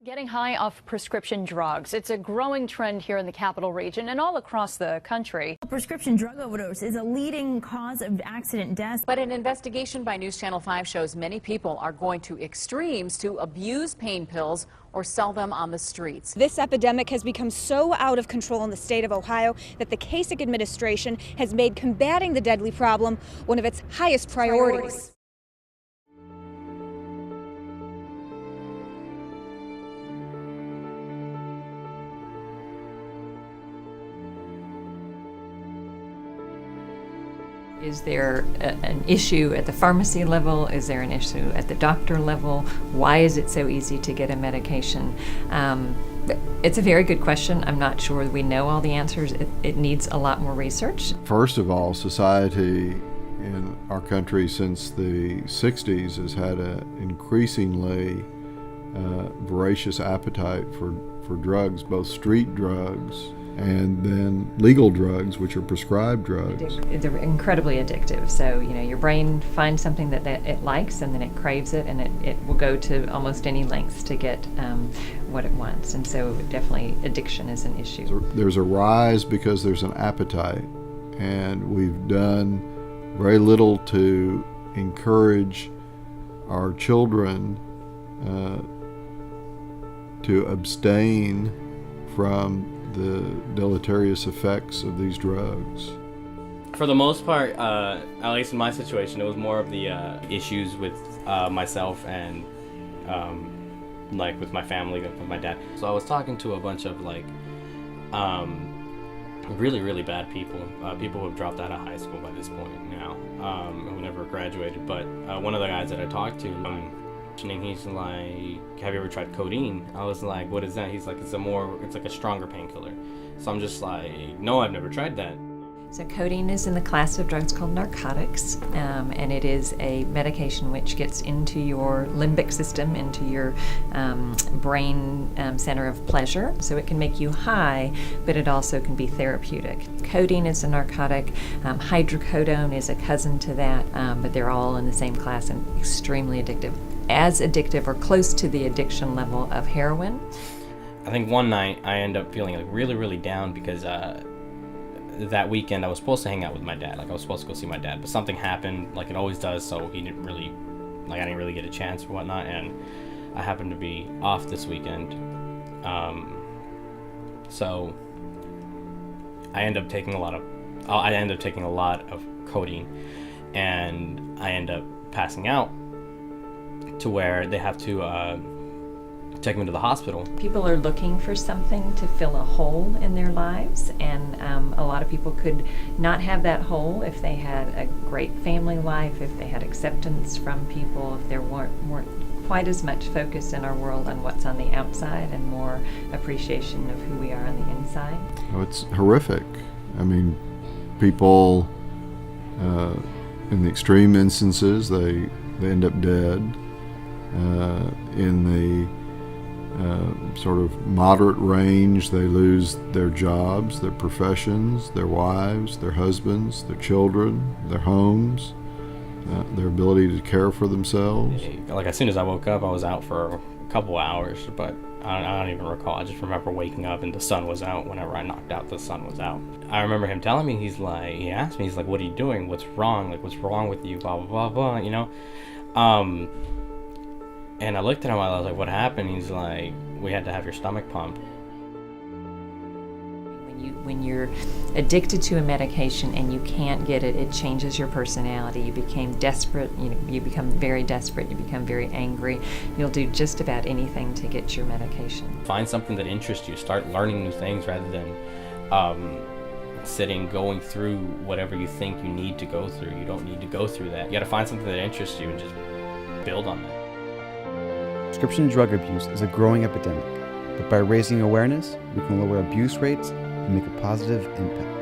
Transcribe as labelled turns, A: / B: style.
A: Getting high off prescription drugs. It's a growing trend here in the capital region and all across the country.
B: Prescription drug overdose is a leading cause of accident deaths.
C: But an investigation by News Channel 5 shows many people are going to extremes to abuse pain pills or sell them on the streets.
D: This epidemic has become so out of control in the state of Ohio that the Kasich administration has made combating the deadly problem one of its highest priorities.
E: Is there an issue at the pharmacy level? Is there an issue at the doctor level? Why is it so easy to get a medication? It's a very good question. I'm not sure we know all the answers. It needs a lot more research.
F: First of all, society in our country since the 60s has had an increasingly voracious appetite for drugs, both street drugs and then legal drugs, which are prescribed drugs.
E: They're incredibly addictive. So, your brain finds something that it likes and then it craves it, and it will go to almost any lengths to get what it wants. And so definitely addiction is an issue.
F: There's a rise because there's an appetite, and we've done very little to encourage our children to abstain from the deleterious effects of these drugs.
G: For the most part, at least in my situation, it was more of the issues with myself and like with my family, with my dad. So I was talking to a bunch of really, really bad people, people who have dropped out of high school by this point now, who never graduated. But one of the guys that I talked to, he's like, have you ever tried codeine? I was like, what is that? He's like, it's like a stronger painkiller. So I'm just like, no, I've never tried that.
E: So codeine is in the class of drugs called narcotics, and it is a medication which gets into your limbic system, into your brain center of pleasure. So it can make you high, but it also can be therapeutic. Codeine is a narcotic. Hydrocodone is a cousin to that, but they're all in the same class and extremely addictive. As addictive or close to the addiction level of heroin.
G: I think one night I ended up feeling really, really down because that weekend I was supposed to hang out with my dad. I was supposed to go see my dad, but something happened, like it always does, so he didn't really, I didn't really get a chance or whatnot, and I happened to be off this weekend. So I ended up taking a lot of codeine, and I end up passing out to where they have to take me to the hospital.
E: People are looking for something to fill a hole in their lives, and a lot of people could not have that hole if they had a great family life, if they had acceptance from people, if there weren't quite as much focus in our world on what's on the outside and more appreciation of who we are on the inside.
F: Oh, it's horrific. I mean, people, in the extreme instances, they end up dead. In the sort of moderate range, they lose their jobs, their professions, their wives, their husbands, their children, their homes, their ability to care for themselves.
G: As soon as I woke up, I was out for a couple hours, but I don't even recall. I just remember waking up and the sun was out. Whenever I knocked out, the sun was out. I remember him telling me, he asked me, what are you doing? What's wrong? What's wrong with you? Blah, blah, blah, blah, And I looked at him, I was like, what happened? He's like, we had to have your stomach pumped.
E: When you're addicted to a medication and you can't get it, it changes your personality. You became desperate, you become very desperate, you become very angry. You'll do just about anything to get your medication.
G: Find something that interests you. Start learning new things rather than going through whatever you think you need to go through. You don't need to go through that. You gotta find something that interests you and just build on that.
H: Prescription drug abuse is a growing epidemic, but by raising awareness, we can lower abuse rates and make a positive impact.